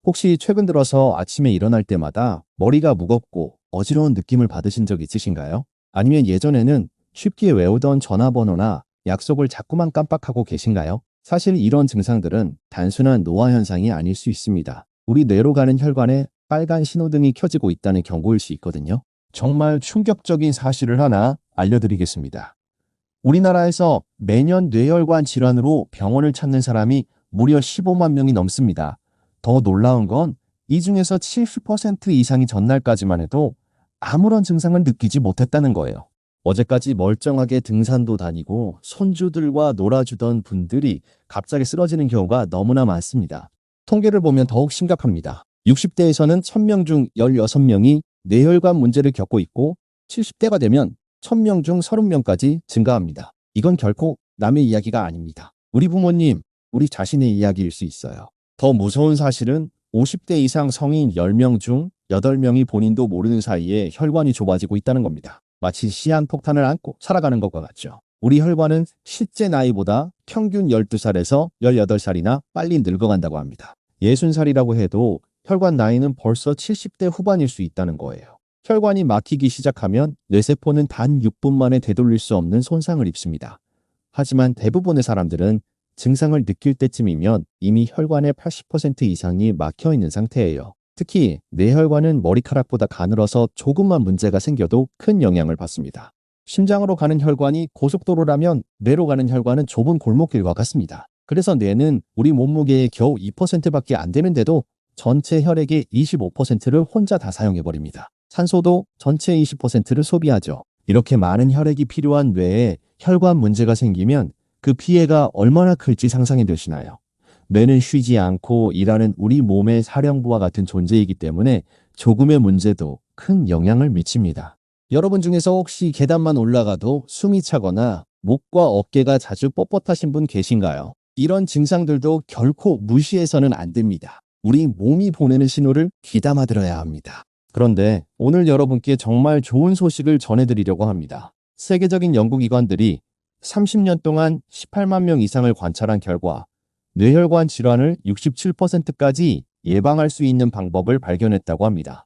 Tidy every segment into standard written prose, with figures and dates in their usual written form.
혹시 최근 들어서 아침에 일어날 때마다 머리가 무겁고 어지러운 느낌을 받으신 적 있으신가요? 아니면 예전에는 쉽게 외우던 전화번호나 약속을 자꾸만 깜빡하고 계신가요? 사실 이런 증상들은 단순한 노화 현상이 아닐 수 있습니다. 우리 뇌로 가는 혈관에 빨간 신호등이 켜지고 있다는 경고일 수 있거든요. 정말 충격적인 사실을 하나 알려드리겠습니다. 우리나라에서 매년 뇌혈관 질환으로 병원을 찾는 사람이 무려 15만 명이 넘습니다. 더 놀라운 건 이 중에서 70% 이상이 전날까지만 해도 아무런 증상을 느끼지 못했다는 거예요. 어제까지 멀쩡하게 등산도 다니고 손주들과 놀아주던 분들이 갑자기 쓰러지는 경우가 너무나 많습니다. 통계를 보면 더욱 심각합니다. 60대에서는 1000명 중 16명이 뇌혈관 문제를 겪고 있고 70대가 되면 1000명 중 30명까지 증가합니다. 이건 결코 남의 이야기가 아닙니다. 우리 부모님, 우리 자신의 이야기일 수 있어요. 더 무서운 사실은 50대 이상 성인 10명 중 8명이 본인도 모르는 사이에 혈관이 좁아지고 있다는 겁니다. 마치 시한폭탄을 안고 살아가는 것과 같죠. 우리 혈관은 실제 나이보다 평균 12살에서 18살이나 빨리 늙어간다고 합니다. 60살이라고 해도 혈관 나이는 벌써 70대 후반일 수 있다는 거예요. 혈관이 막히기 시작하면 뇌세포는 단 6분 만에 되돌릴 수 없는 손상을 입습니다. 하지만 대부분의 사람들은 증상을 느낄 때쯤이면 이미 혈관의 80% 이상이 막혀 있는 상태예요. 특히 뇌혈관은 머리카락보다 가늘어서 조금만 문제가 생겨도 큰 영향을 받습니다. 심장으로 가는 혈관이 고속도로라면 뇌로 가는 혈관은 좁은 골목길과 같습니다. 그래서 뇌는 우리 몸무게의 겨우 2%밖에 안 되는데도 전체 혈액의 25%를 혼자 다 사용해버립니다. 산소도 전체 20%를 소비하죠. 이렇게 많은 혈액이 필요한 뇌에 혈관 문제가 생기면 그 피해가 얼마나 클지 상상이 되시나요? 뇌는 쉬지 않고 일하는 우리 몸의 사령부와 같은 존재이기 때문에 조금의 문제도 큰 영향을 미칩니다. 여러분 중에서 혹시 계단만 올라가도 숨이 차거나 목과 어깨가 자주 뻣뻣하신 분 계신가요? 이런 증상들도 결코 무시해서는 안 됩니다. 우리 몸이 보내는 신호를 귀담아 들어야 합니다. 그런데 오늘 여러분께 정말 좋은 소식을 전해드리려고 합니다. 세계적인 연구기관들이 30년 동안 18만 명 이상을 관찰한 결과 뇌혈관 질환을 67%까지 예방할 수 있는 방법을 발견했다고 합니다.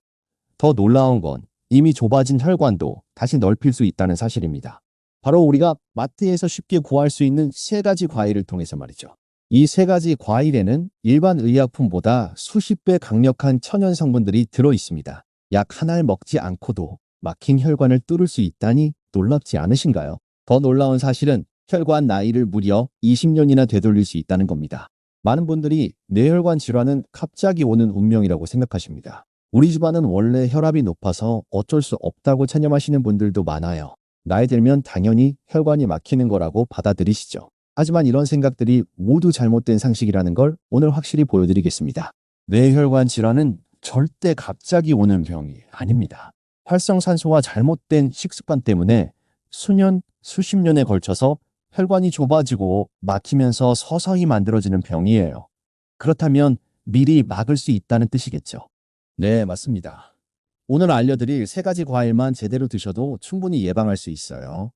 더 놀라운 건 이미 좁아진 혈관도 다시 넓힐 수 있다는 사실입니다. 바로 우리가 마트에서 쉽게 구할 수 있는 세 가지 과일을 통해서 말이죠. 이 세 가지 과일에는 일반 의약품보다 수십 배 강력한 천연 성분들이 들어 있습니다. 약 하나를 먹지 않고도 막힌 혈관을 뚫을 수 있다니 놀랍지 않으신가요? 더 놀라운 사실은 혈관 나이를 무려 20년이나 되돌릴 수 있다는 겁니다. 많은 분들이 뇌혈관 질환은 갑자기 오는 운명이라고 생각하십니다. 우리 집안은 원래 혈압이 높아서 어쩔 수 없다고 체념하시는 분들도 많아요. 나이 들면 당연히 혈관이 막히는 거라고 받아들이시죠. 하지만 이런 생각들이 모두 잘못된 상식이라는 걸 오늘 확실히 보여드리겠습니다. 뇌혈관 질환은 절대 갑자기 오는 병이 아닙니다. 활성산소와 잘못된 식습관 때문에 수년, 수십 년에 걸쳐서 혈관이 좁아지고 막히면서 서서히 만들어지는 병이에요. 그렇다면 미리 막을 수 있다는 뜻이겠죠. 네, 맞습니다. 오늘 알려드릴 세 가지 과일만 제대로 드셔도 충분히 예방할 수 있어요.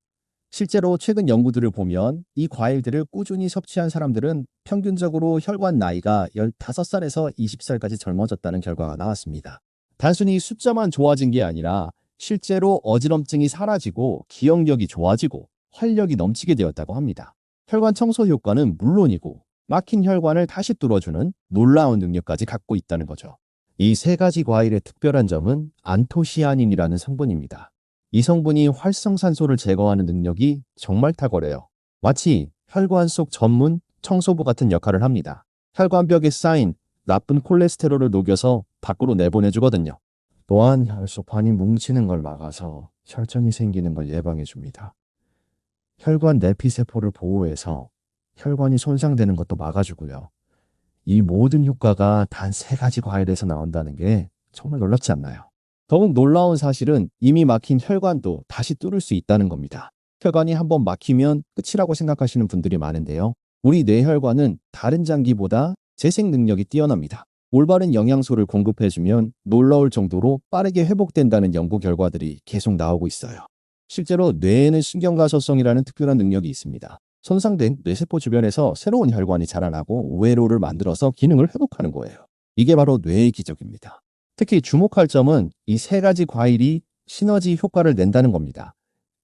실제로 최근 연구들을 보면 이 과일들을 꾸준히 섭취한 사람들은 평균적으로 혈관 나이가 15살에서 20살까지 젊어졌다는 결과가 나왔습니다. 단순히 숫자만 좋아진 게 아니라 실제로 어지럼증이 사라지고 기억력이 좋아지고 활력이 넘치게 되었다고 합니다. 혈관 청소 효과는 물론이고 막힌 혈관을 다시 뚫어주는 놀라운 능력까지 갖고 있다는 거죠. 이 세 가지 과일의 특별한 점은 안토시아닌이라는 성분입니다. 이 성분이 활성산소를 제거하는 능력이 정말 탁월해요. 마치 혈관 속 전문 청소부 같은 역할을 합니다. 혈관벽에 쌓인 나쁜 콜레스테롤을 녹여서 밖으로 내보내주거든요. 또한 혈소판이 뭉치는 걸 막아서 혈전이 생기는 걸 예방해 줍니다. 혈관 내피세포를 보호해서 혈관이 손상되는 것도 막아주고요. 이 모든 효과가 단 세 가지 과일에서 나온다는 게 정말 놀랍지 않나요? 더욱 놀라운 사실은 이미 막힌 혈관도 다시 뚫을 수 있다는 겁니다. 혈관이 한번 막히면 끝이라고 생각하시는 분들이 많은데요. 우리 뇌혈관은 다른 장기보다 재생 능력이 뛰어납니다. 올바른 영양소를 공급해주면 놀라울 정도로 빠르게 회복된다는 연구 결과들이 계속 나오고 있어요. 실제로 뇌에는 신경가소성이라는 특별한 능력이 있습니다. 손상된 뇌세포 주변에서 새로운 혈관이 자라나고 우회로를 만들어서 기능을 회복하는 거예요. 이게 바로 뇌의 기적입니다. 특히 주목할 점은 이 세 가지 과일이 시너지 효과를 낸다는 겁니다.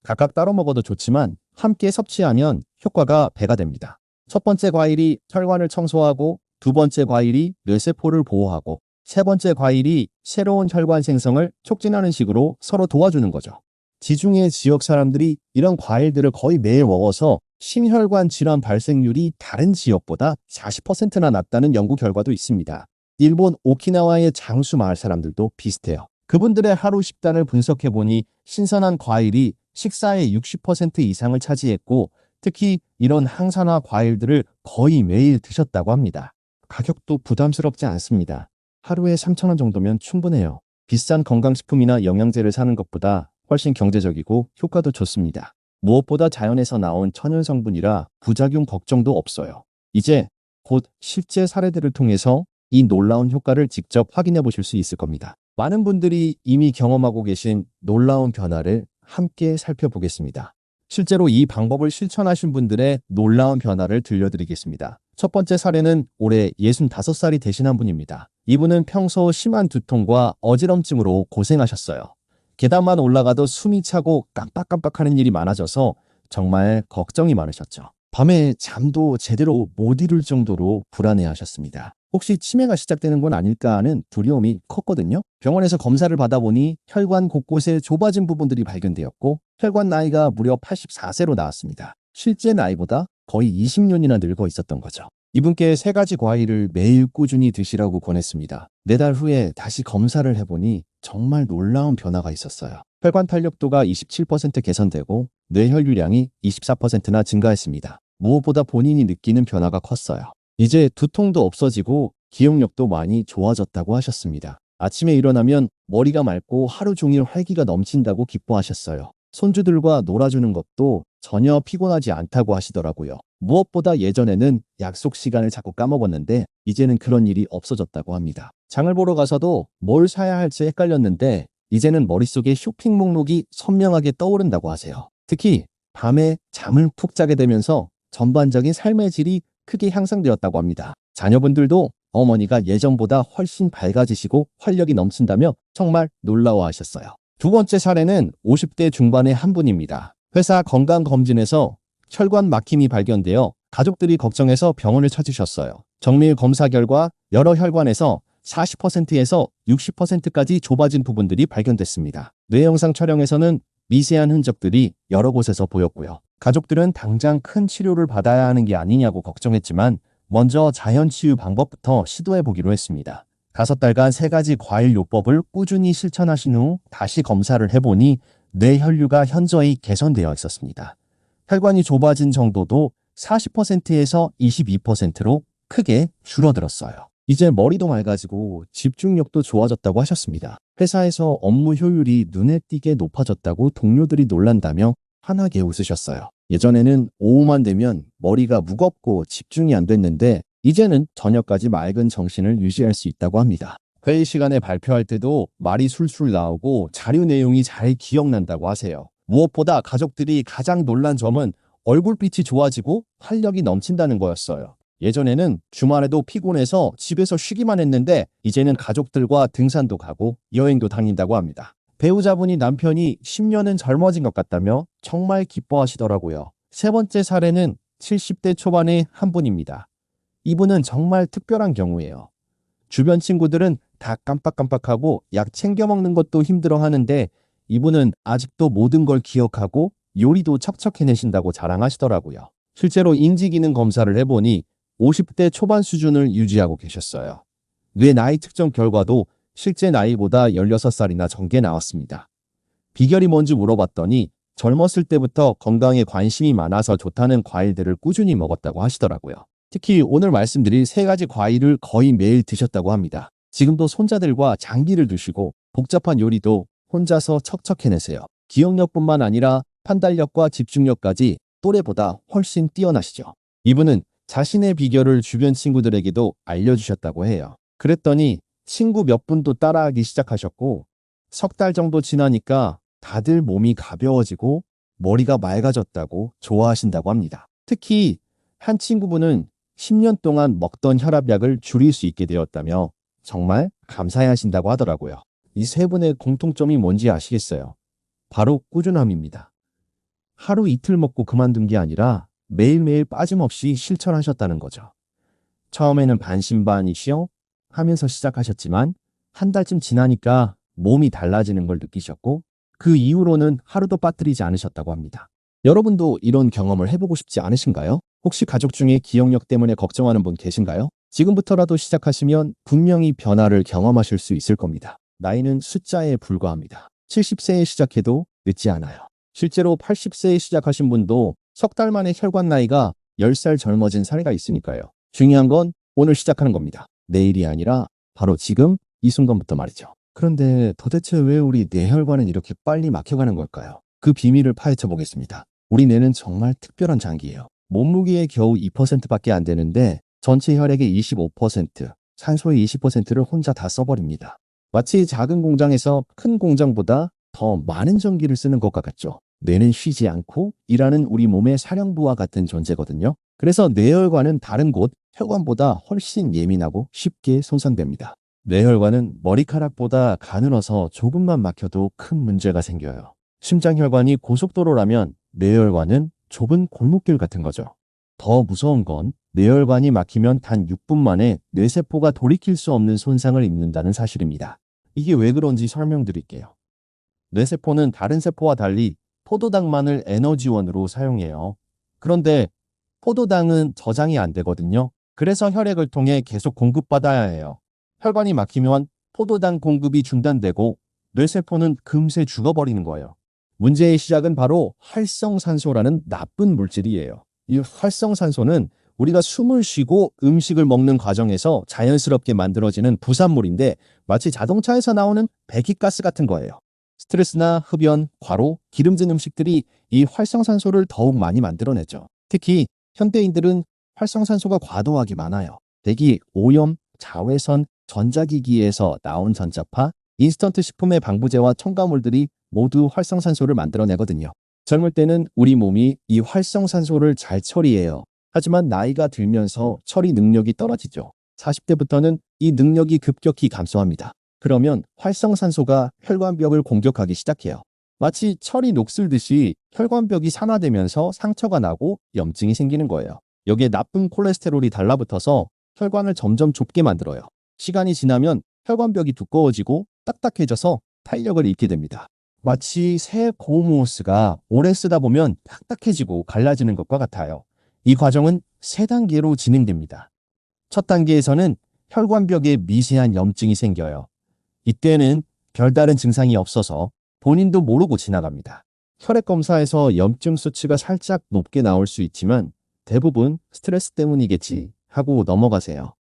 각각 따로 먹어도 좋지만 함께 섭취하면 효과가 배가 됩니다. 첫 번째 과일이 혈관을 청소하고, 두 번째 과일이 뇌세포를 보호하고, 세 번째 과일이 새로운 혈관 생성을 촉진하는 식으로 서로 도와주는 거죠. 지중해 지역 사람들이 이런 과일들을 거의 매일 먹어서 심혈관 질환 발생률이 다른 지역보다 40%나 낮다는 연구 결과도 있습니다. 일본 오키나와의 장수 마을 사람들도 비슷해요. 그분들의 하루 식단을 분석해보니 신선한 과일이 식사의 60% 이상을 차지했고, 특히 이런 항산화 과일들을 거의 매일 드셨다고 합니다. 가격도 부담스럽지 않습니다. 하루에 3,000원 정도면 충분해요. 비싼 건강식품이나 영양제를 사는 것보다 훨씬 경제적이고 효과도 좋습니다. 무엇보다 자연에서 나온 천연 성분이라 부작용 걱정도 없어요. 이제 곧 실제 사례들을 통해서 이 놀라운 효과를 직접 확인해 보실 수 있을 겁니다. 많은 분들이 이미 경험하고 계신 놀라운 변화를 함께 살펴보겠습니다. 실제로 이 방법을 실천하신 분들의 놀라운 변화를 들려드리겠습니다. 첫 번째 사례는 올해 65살이 되신 한 분입니다. 이분은 평소 심한 두통과 어지럼증으로 고생하셨어요. 계단만 올라가도 숨이 차고 깜빡깜빡하는 일이 많아져서 정말 걱정이 많으셨죠. 밤에 잠도 제대로 못 이룰 정도로 불안해하셨습니다. 혹시 치매가 시작되는 건 아닐까 하는 두려움이 컸거든요. 병원에서 검사를 받아보니 혈관 곳곳에 좁아진 부분들이 발견되었고, 혈관 나이가 무려 84세로 나왔습니다. 실제 나이보다 거의 20년이나 늙어 있었던 거죠. 이분께 세 가지 과일을 매일 꾸준히 드시라고 권했습니다. 4달 후에 다시 검사를 해보니 정말 놀라운 변화가 있었어요. 혈관 탄력도가 27% 개선되고 뇌혈류량이 24%나 증가했습니다. 무엇보다 본인이 느끼는 변화가 컸어요. 이제 두통도 없어지고 기억력도 많이 좋아졌다고 하셨습니다. 아침에 일어나면 머리가 맑고 하루 종일 활기가 넘친다고 기뻐하셨어요. 손주들과 놀아주는 것도 전혀 피곤하지 않다고 하시더라고요. 무엇보다 예전에는 약속 시간을 자꾸 까먹었는데 이제는 그런 일이 없어졌다고 합니다. 장을 보러 가서도 뭘 사야 할지 헷갈렸는데 이제는 머릿속에 쇼핑 목록이 선명하게 떠오른다고 하세요. 특히 밤에 잠을 푹 자게 되면서 전반적인 삶의 질이 크게 향상되었다고 합니다. 자녀분들도 어머니가 예전보다 훨씬 밝아지시고 활력이 넘친다며 정말 놀라워하셨어요. 두 번째 사례는 50대 중반의 한 분입니다. 회사 건강검진에서 혈관 막힘이 발견되어 가족들이 걱정해서 병원을 찾으셨어요. 정밀 검사 결과 여러 혈관에서 40%에서 60%까지 좁아진 부분들이 발견됐습니다. 뇌영상 촬영에서는 미세한 흔적들이 여러 곳에서 보였고요. 가족들은 당장 큰 치료를 받아야 하는 게 아니냐고 걱정했지만 먼저 자연치유 방법부터 시도해보기로 했습니다. 5달간 3가지 과일 요법을 꾸준히 실천하신 후 다시 검사를 해보니 뇌혈류가 현저히 개선되어 있었습니다. 혈관이 좁아진 정도도 40%에서 22%로 크게 줄어들었어요. 이제 머리도 맑아지고 집중력도 좋아졌다고 하셨습니다. 회사에서 업무 효율이 눈에 띄게 높아졌다고 동료들이 놀란다며 환하게 웃으셨어요. 예전에는 오후만 되면 머리가 무겁고 집중이 안 됐는데 이제는 저녁까지 맑은 정신을 유지할 수 있다고 합니다. 회의 시간에 발표할 때도 말이 술술 나오고 자료 내용이 잘 기억난다고 하세요. 무엇보다 가족들이 가장 놀란 점은 얼굴빛이 좋아지고 활력이 넘친다는 거였어요. 예전에는 주말에도 피곤해서 집에서 쉬기만 했는데 이제는 가족들과 등산도 가고 여행도 다닌다고 합니다. 배우자분이 남편이 10년은 젊어진 것 같다며 정말 기뻐하시더라고요. 세 번째 사례는 70대 초반의 한 분입니다. 이분은 정말 특별한 경우예요. 주변 친구들은 다 깜빡깜빡하고 약 챙겨 먹는 것도 힘들어 하는데 이분은 아직도 모든 걸 기억하고 요리도 척척 해내신다고 자랑하시더라고요. 실제로 인지기능 검사를 해보니 50대 초반 수준을 유지하고 계셨어요. 뇌 나이 측정 결과도 실제 나이보다 16살이나 적게 나왔습니다. 비결이 뭔지 물어봤더니 젊었을 때부터 건강에 관심이 많아서 좋다는 과일들을 꾸준히 먹었다고 하시더라고요. 특히 오늘 말씀드릴 3가지 과일을 거의 매일 드셨다고 합니다. 지금도 손자들과 장기를 두시고 복잡한 요리도 혼자서 척척 해내세요. 기억력뿐만 아니라 판단력과 집중력까지 또래보다 훨씬 뛰어나시죠. 이분은 자신의 비결을 주변 친구들에게도 알려주셨다고 해요. 그랬더니 친구 몇 분도 따라하기 시작하셨고 3달 정도 지나니까 다들 몸이 가벼워지고 머리가 맑아졌다고 좋아하신다고 합니다. 특히 한 친구분은 10년 동안 먹던 혈압약을 줄일 수 있게 되었다며 정말 감사해 하신다고 하더라고요. 이 세 분의 공통점이 뭔지 아시겠어요? 바로 꾸준함입니다. 하루 이틀 먹고 그만둔 게 아니라 매일매일 빠짐없이 실천하셨다는 거죠. 처음에는 반신반의시여 하면서 시작하셨지만 한 달쯤 지나니까 몸이 달라지는 걸 느끼셨고 그 이후로는 하루도 빠뜨리지 않으셨다고 합니다. 여러분도 이런 경험을 해보고 싶지 않으신가요? 혹시 가족 중에 기억력 때문에 걱정하는 분 계신가요? 지금부터라도 시작하시면 분명히 변화를 경험하실 수 있을 겁니다. 나이는 숫자에 불과합니다. 70세에 시작해도 늦지 않아요. 실제로 80세에 시작하신 분도 석 달 만에 혈관 나이가 10살 젊어진 사례가 있으니까요. 중요한 건 오늘 시작하는 겁니다. 내일이 아니라 바로 지금 이 순간부터 말이죠. 그런데 도대체 왜 우리 뇌혈관은 이렇게 빨리 막혀가는 걸까요? 그 비밀을 파헤쳐 보겠습니다. 우리 뇌는 정말 특별한 장기예요. 몸무게의 겨우 2%밖에 안 되는데 전체 혈액의 25%, 산소의 20%를 혼자 다 써버립니다. 마치 작은 공장에서 큰 공장보다 더 많은 전기를 쓰는 것과 같죠. 뇌는 쉬지 않고 일하는 우리 몸의 사령부와 같은 존재거든요. 그래서 뇌혈관은 다른 곳 혈관보다 훨씬 예민하고 쉽게 손상됩니다. 뇌혈관은 머리카락보다 가늘어서 조금만 막혀도 큰 문제가 생겨요. 심장혈관이 고속도로라면 뇌혈관은 좁은 골목길 같은 거죠. 더 무서운 건 뇌혈관이 막히면 단 6분 만에 뇌세포가 돌이킬 수 없는 손상을 입는다는 사실입니다. 이게 왜 그런지 설명드릴게요. 뇌세포는 다른 세포와 달리 포도당만을 에너지원으로 사용해요. 그런데 포도당은 저장이 안 되거든요. 그래서 혈액을 통해 계속 공급받아야 해요. 혈관이 막히면 포도당 공급이 중단되고 뇌세포는 금세 죽어버리는 거예요. 문제의 시작은 바로 활성산소라는 나쁜 물질이에요. 이 활성산소는 우리가 숨을 쉬고 음식을 먹는 과정에서 자연스럽게 만들어지는 부산물인데 마치 자동차에서 나오는 배기가스 같은 거예요. 스트레스나 흡연, 과로, 기름진 음식들이 이 활성산소를 더욱 많이 만들어내죠. 특히 현대인들은 활성산소가 과도하게 많아요. 대기, 오염, 자외선, 전자기기에서 나온 전자파, 인스턴트 식품의 방부제와 첨가물들이 모두 활성산소를 만들어내거든요. 젊을 때는 우리 몸이 이 활성산소를 잘 처리해요. 하지만 나이가 들면서 처리 능력이 떨어지죠. 40대부터는 이 능력이 급격히 감소합니다. 그러면 활성산소가 혈관벽을 공격하기 시작해요. 마치 철이 녹슬듯이 혈관벽이 산화되면서 상처가 나고 염증이 생기는 거예요. 여기에 나쁜 콜레스테롤이 달라붙어서 혈관을 점점 좁게 만들어요. 시간이 지나면 혈관벽이 두꺼워지고 딱딱해져서 탄력을 잃게 됩니다. 마치 새 고무 호스가 오래 쓰다 보면 딱딱해지고 갈라지는 것과 같아요. 이 과정은 세 단계로 진행됩니다. 첫 단계에서는 혈관벽에 미세한 염증이 생겨요. 이때는 별다른 증상이 없어서 본인도 모르고 지나갑니다. 혈액 검사에서 염증 수치가 살짝 높게 나올 수 있지만 대부분 스트레스 때문이겠지 하고 넘어가세요.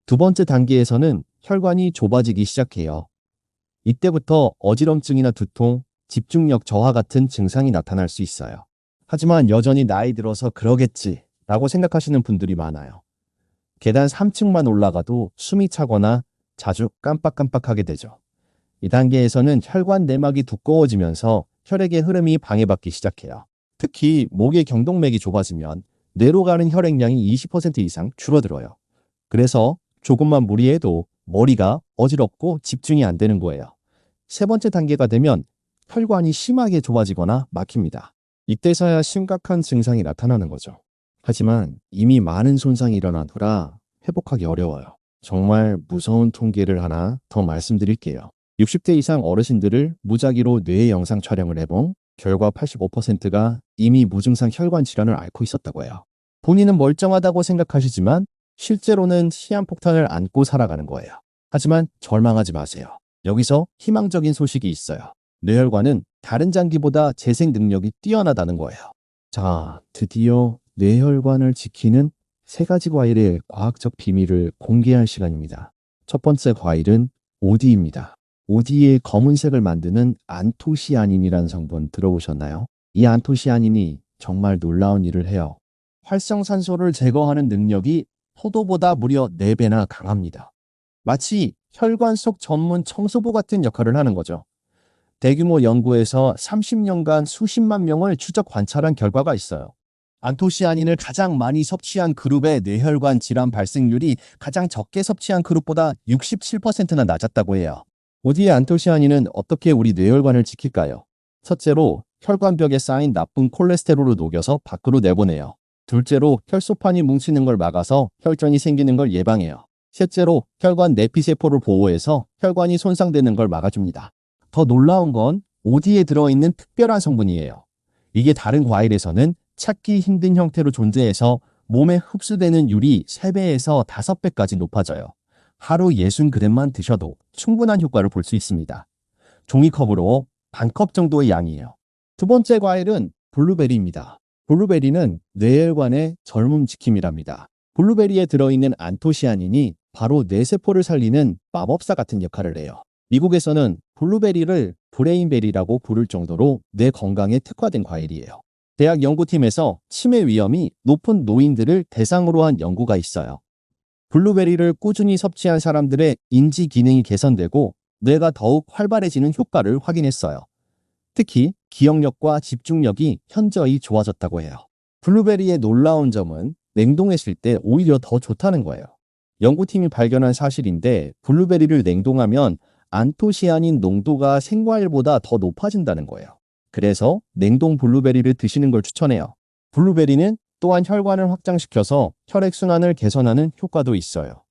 두 번째 단계에서는 혈관이 좁아지기 시작해요. 이때부터 어지럼증이나 두통, 집중력 저하 같은 증상이 나타날 수 있어요. 하지만 여전히 나이 들어서 그러겠지 라고 생각하시는 분들이 많아요. 계단 3층만 올라가도 숨이 차거나 자주 깜빡깜빡하게 되죠. 이 단계에서는 혈관 내막이 두꺼워지면서 혈액의 흐름이 방해받기 시작해요. 특히 목의 경동맥이 좁아지면 뇌로 가는 혈액량이 20% 이상 줄어들어요. 그래서 조금만 무리해도 머리가 어지럽고 집중이 안 되는 거예요. 세 번째 단계가 되면 혈관이 심하게 좁아지거나 막힙니다. 이때서야 심각한 증상이 나타나는 거죠. 하지만 이미 많은 손상이 일어난 후라 회복하기 어려워요. 정말 무서운 통계를 하나 더 말씀드릴게요. 60대 이상 어르신들을 무작위로 뇌 영상 촬영을 해본 결과 85%가 이미 무증상 혈관 질환을 앓고 있었다고 해요. 본인은 멀쩡하다고 생각하시지만 실제로는 시한폭탄을 안고 살아가는 거예요. 하지만 절망하지 마세요. 여기서 희망적인 소식이 있어요. 뇌혈관은 다른 장기보다 재생 능력이 뛰어나다는 거예요. 자, 드디어 뇌혈관을 지키는 세 가지 과일의 과학적 비밀을 공개할 시간입니다. 첫 번째 과일은 오디입니다. 오디의 검은색을 만드는 안토시아닌이라는 성분 들어보셨나요? 이 안토시아닌이 정말 놀라운 일을 해요. 활성산소를 제거하는 능력이 포도보다 무려 4배나 강합니다. 마치 혈관 속 전문 청소부 같은 역할을 하는 거죠. 대규모 연구에서 30년간 수십만 명을 추적 관찰한 결과가 있어요. 안토시아닌을 가장 많이 섭취한 그룹의 뇌혈관 질환 발생률이 가장 적게 섭취한 그룹보다 67%나 낮았다고 해요. 오디의 안토시아닌은 어떻게 우리 뇌혈관을 지킬까요? 첫째로 혈관벽에 쌓인 나쁜 콜레스테롤을 녹여서 밖으로 내보내요. 둘째로 혈소판이 뭉치는 걸 막아서 혈전이 생기는 걸 예방해요. 셋째로 혈관 내피세포를 보호해서 혈관이 손상되는 걸 막아줍니다. 더 놀라운 건 오디에 들어있는 특별한 성분이에요. 이게 다른 과일에서는 찾기 힘든 형태로 존재해서 몸에 흡수되는 율이 3배에서 5배까지 높아져요. 하루 60g만 드셔도 충분한 효과를 볼 수 있습니다. 종이컵으로 반컵 정도의 양이에요. 두 번째 과일은 블루베리입니다. 블루베리는 뇌혈관의 젊음 지킴이랍니다. 블루베리에 들어있는 안토시아닌이 바로 뇌세포를 살리는 마법사 같은 역할을 해요. 미국에서는 블루베리를 브레인베리라고 부를 정도로 뇌 건강에 특화된 과일이에요. 대학 연구팀에서 치매 위험이 높은 노인들을 대상으로 한 연구가 있어요. 블루베리를 꾸준히 섭취한 사람들의 인지 기능이 개선되고 뇌가 더욱 활발해지는 효과를 확인했어요. 특히 기억력과 집중력이 현저히 좋아졌다고 해요. 블루베리의 놀라운 점은 냉동했을 때 오히려 더 좋다는 거예요. 연구팀이 발견한 사실인데 블루베리를 냉동하면 안토시아닌 농도가 생과일보다 더 높아진다는 거예요. 그래서 냉동 블루베리를 드시는 걸 추천해요. 블루베리는 또한 혈관을 확장시켜서 혈액순환을 개선하는 효과도 있어요.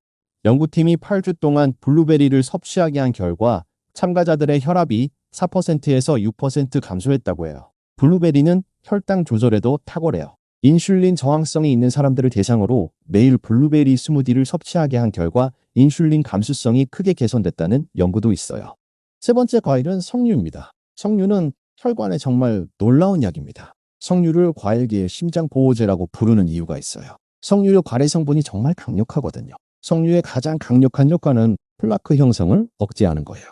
연구팀이 8주 동안 블루베리를 섭취하게 한 결과 참가자들의 혈압이 4%에서 6% 감소했다고 해요. 블루베리는 혈당 조절에도 탁월해요. 인슐린 저항성이 있는 사람들을 대상으로 매일 블루베리 스무디를 섭취하게 한 결과 인슐린 감수성이 크게 개선됐다는 연구도 있어요. 세 번째 과일은 석류입니다. 석류는 혈관에 정말 놀라운 약입니다. 석류를 과일계의 심장보호제라고 부르는 이유가 있어요. 석류의 과래 성분이 정말 강력하거든요. 석류의 가장 강력한 효과는 플라크 형성을 억제하는 거예요.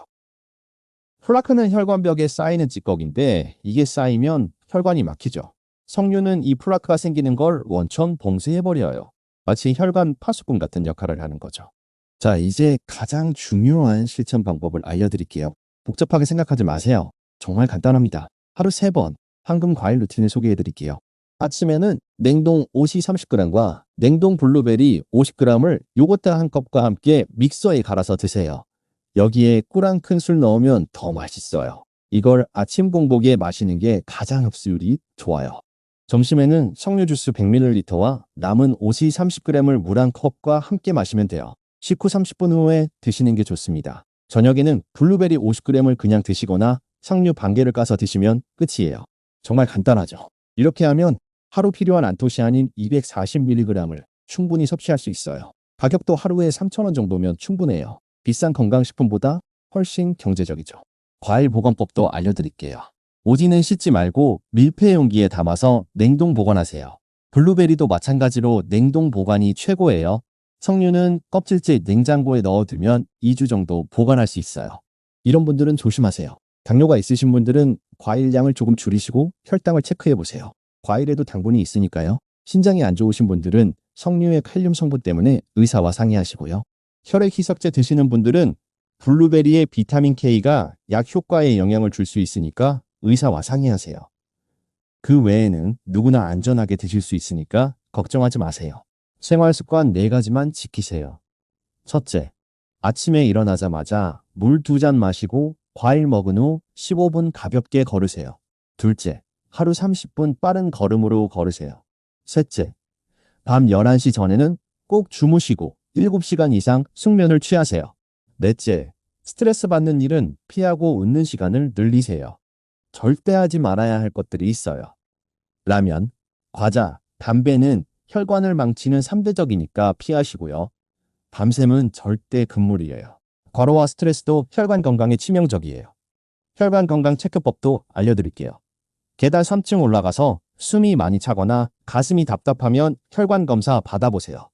플라크는 혈관벽에 쌓이는 찌꺼기인데 이게 쌓이면 혈관이 막히죠. 석류는 이 플라크가 생기는 걸 원천 봉쇄해버려요. 마치 혈관 파수꾼 같은 역할을 하는 거죠. 자, 이제 가장 중요한 실천 방법을 알려드릴게요. 복잡하게 생각하지 마세요. 정말 간단합니다. 하루 3번 황금 과일 루틴을 소개해드릴게요. 아침에는 냉동 오시 30g과 냉동 블루베리 50g을 요거트 한 컵과 함께 믹서에 갈아서 드세요. 여기에 꿀 한 큰술 넣으면 더 맛있어요. 이걸 아침 공복에 마시는 게 가장 흡수율이 좋아요. 점심에는 석류 주스 100ml와 남은 오시 30g을 물 한 컵과 함께 마시면 돼요. 식후 30분 후에 드시는 게 좋습니다. 저녁에는 블루베리 50g을 그냥 드시거나 석류 반 개를 까서 드시면 끝이에요. 정말 간단하죠. 이렇게 하면 하루 필요한 안토시아닌 240mg을 충분히 섭취할 수 있어요. 가격도 하루에 3,000원 정도면 충분해요. 비싼 건강식품보다 훨씬 경제적이죠. 과일 보관법도 알려드릴게요. 오디는 씻지 말고 밀폐 용기에 담아서 냉동 보관하세요. 블루베리도 마찬가지로 냉동 보관이 최고예요. 석류는 껍질째 냉장고에 넣어두면 2주 정도 보관할 수 있어요. 이런 분들은 조심하세요. 당뇨가 있으신 분들은 과일 양을 조금 줄이시고 혈당을 체크해보세요. 과일에도 당분이 있으니까요. 신장이 안 좋으신 분들은 석류의 칼륨 성분 때문에 의사와 상의하시고요. 혈액 희석제 드시는 분들은 블루베리의 비타민 K가 약 효과에 영향을 줄 수 있으니까 의사와 상의하세요. 그 외에는 누구나 안전하게 드실 수 있으니까 걱정하지 마세요. 생활 습관 4가지만 지키세요. 첫째, 아침에 일어나자마자 물 2잔 마시고 과일 먹은 후 15분 가볍게 걸으세요. 둘째, 하루 30분 빠른 걸음으로 걸으세요. 셋째, 밤 11시 전에는 꼭 주무시고 7시간 이상 숙면을 취하세요. 넷째, 스트레스 받는 일은 피하고 웃는 시간을 늘리세요. 절대 하지 말아야 할 것들이 있어요. 라면, 과자, 담배는 혈관을 망치는 3대적이니까 피하시고요. 밤샘은 절대 금물이에요. 과로와 스트레스도 혈관 건강에 치명적이에요. 혈관 건강 체크법도 알려드릴게요. 계단 3층 올라가서 숨이 많이 차거나 가슴이 답답하면 혈관 검사 받아보세요.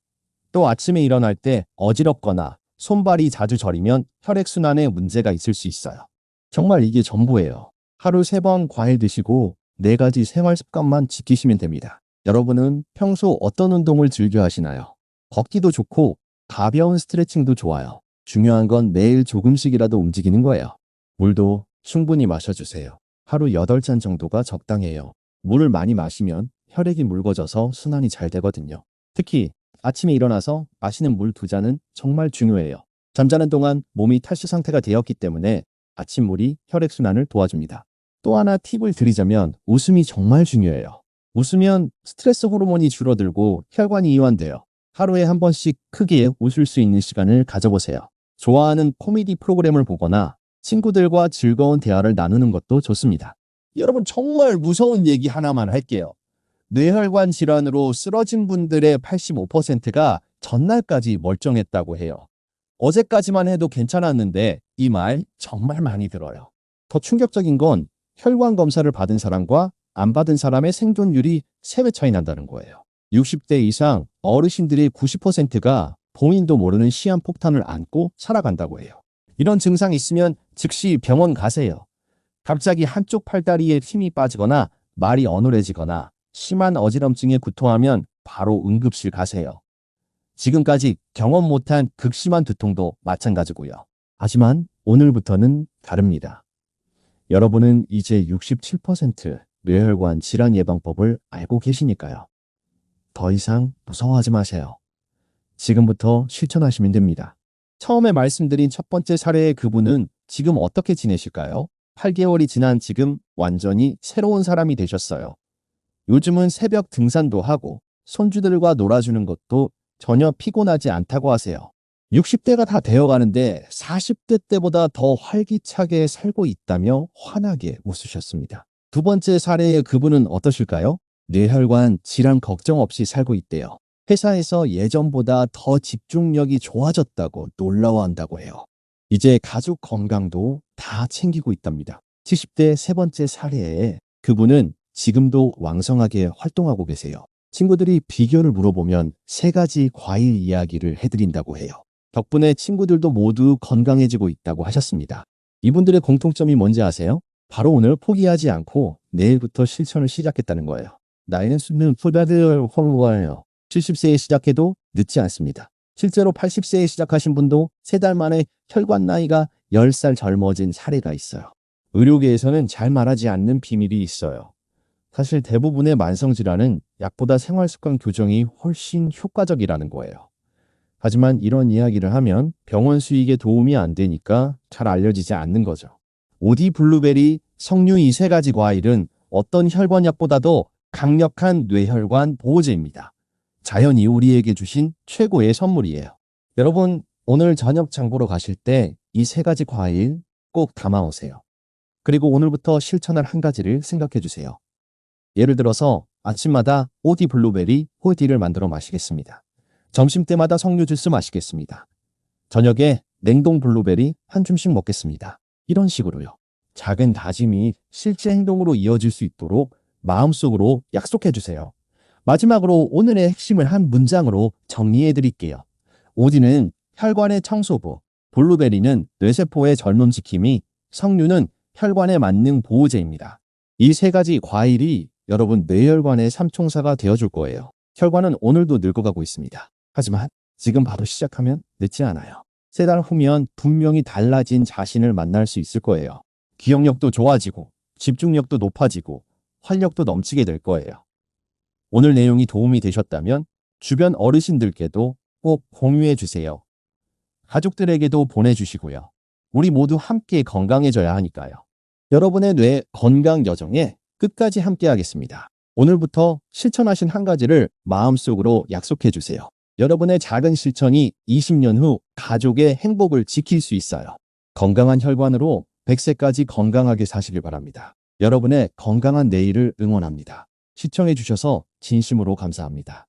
또 아침에 일어날 때 어지럽거나 손발이 자주 저리면 혈액순환에 문제가 있을 수 있어요. 정말 이게 전부예요. 하루 3번 과일 드시고 4가지 생활 습관만 지키시면 됩니다. 여러분은 평소 어떤 운동을 즐겨 하시나요? 걷기도 좋고 가벼운 스트레칭도 좋아요. 중요한 건 매일 조금씩이라도 움직이는 거예요. 물도 충분히 마셔주세요. 하루 8잔 정도가 적당해요. 물을 많이 마시면 혈액이 묽어져서 순환이 잘 되거든요. 특히 아침에 일어나서 마시는 물 2잔은 정말 중요해요. 잠자는 동안 몸이 탈수 상태가 되었기 때문에 아침물이 혈액순환을 도와줍니다. 또 하나 팁을 드리자면 웃음이 정말 중요해요. 웃으면 스트레스 호르몬이 줄어들고 혈관이 이완돼요. 하루에 한 번씩 크게 웃을 수 있는 시간을 가져보세요. 좋아하는 코미디 프로그램을 보거나 친구들과 즐거운 대화를 나누는 것도 좋습니다. 여러분 정말 무서운 얘기 하나만 할게요. 뇌혈관 질환으로 쓰러진 분들의 85%가 전날까지 멀쩡했다고 해요. 어제까지만 해도 괜찮았는데 이 말 정말 많이 들어요. 더 충격적인 건 혈관 검사를 받은 사람과 안 받은 사람의 생존율이 3배 차이 난다는 거예요. 60대 이상 어르신들의 90%가 본인도 모르는 시한폭탄을 안고 살아간다고 해요. 이런 증상이 있으면 즉시 병원 가세요. 갑자기 한쪽 팔다리에 힘이 빠지거나 말이 어눌해지거나 심한 어지럼증에 구토하면 바로 응급실 가세요. 지금까지 경험 못한 극심한 두통도 마찬가지고요. 하지만 오늘부터는 다릅니다. 여러분은 이제 67% 뇌혈관 질환 예방법을 알고 계시니까요. 더 이상 무서워하지 마세요. 지금부터 실천하시면 됩니다. 처음에 말씀드린 첫 번째 사례의 그분은 지금 어떻게 지내실까요? 8개월이 지난 지금 완전히 새로운 사람이 되셨어요. 요즘은 새벽 등산도 하고 손주들과 놀아주는 것도 전혀 피곤하지 않다고 하세요. 60대가 다 되어가는데 40대 때보다 더 활기차게 살고 있다며 환하게 웃으셨습니다. 두 번째 사례의 그분은 어떠실까요? 뇌혈관 질환 걱정 없이 살고 있대요. 회사에서 예전보다 더 집중력이 좋아졌다고 놀라워한다고 해요. 이제 가족 건강도 다 챙기고 있답니다. 70대 세 번째 사례에 그분은 지금도 왕성하게 활동하고 계세요. 친구들이 비결을 물어보면 3가지 과일 이야기를 해드린다고 해요. 덕분에 친구들도 모두 건강해지고 있다고 하셨습니다. 이분들의 공통점이 뭔지 아세요? 바로 오늘 포기하지 않고 내일부터 실천을 시작했다는 거예요. 나이는 수는 풀베드를 홍보해요. 70세에 시작해도 늦지 않습니다. 실제로 80세에 시작하신 분도 3달 만에 혈관 나이가 10살 젊어진 사례가 있어요. 의료계에서는 잘 말하지 않는 비밀이 있어요. 사실 대부분의 만성질환은 약보다 생활습관 교정이 훨씬 효과적이라는 거예요. 하지만 이런 이야기를 하면 병원 수익에 도움이 안 되니까 잘 알려지지 않는 거죠. 오디 블루베리, 석류 이 3가지 과일은 어떤 혈관약보다도 강력한 뇌혈관 보호제입니다. 자연이 우리에게 주신 최고의 선물이에요. 여러분, 오늘 저녁 장 보러 가실 때 이 3가지 과일 꼭 담아오세요. 그리고 오늘부터 실천할 한 가지를 생각해 주세요. 예를 들어서 아침마다 오디 블루베리 홀티를 만들어 마시겠습니다. 점심때마다 석류 주스 마시겠습니다. 저녁에 냉동 블루베리 한 줌씩 먹겠습니다. 이런 식으로요. 작은 다짐이 실제 행동으로 이어질 수 있도록 마음속으로 약속해 주세요. 마지막으로 오늘의 핵심을 한 문장으로 정리해 드릴게요. 오디는 혈관의 청소부, 블루베리는 뇌세포의 젊음지킴이, 석류는 혈관의 만능 보호제입니다. 이 3가지 과일이 여러분 뇌혈관의 삼총사가 되어줄 거예요. 혈관은 오늘도 늙어가고 있습니다. 하지만 지금 바로 시작하면 늦지 않아요. 3달 후면 분명히 달라진 자신을 만날 수 있을 거예요. 기억력도 좋아지고 집중력도 높아지고 활력도 넘치게 될 거예요. 오늘 내용이 도움이 되셨다면 주변 어르신들께도 꼭 공유해 주세요. 가족들에게도 보내주시고요. 우리 모두 함께 건강해져야 하니까요. 여러분의 뇌 건강 여정에 끝까지 함께 하겠습니다. 오늘부터 실천하신 한 가지를 마음속으로 약속해 주세요. 여러분의 작은 실천이 20년 후 가족의 행복을 지킬 수 있어요. 건강한 혈관으로 100세까지 건강하게 사시길 바랍니다. 여러분의 건강한 내일을 응원합니다. 시청해 주셔서 진심으로 감사합니다.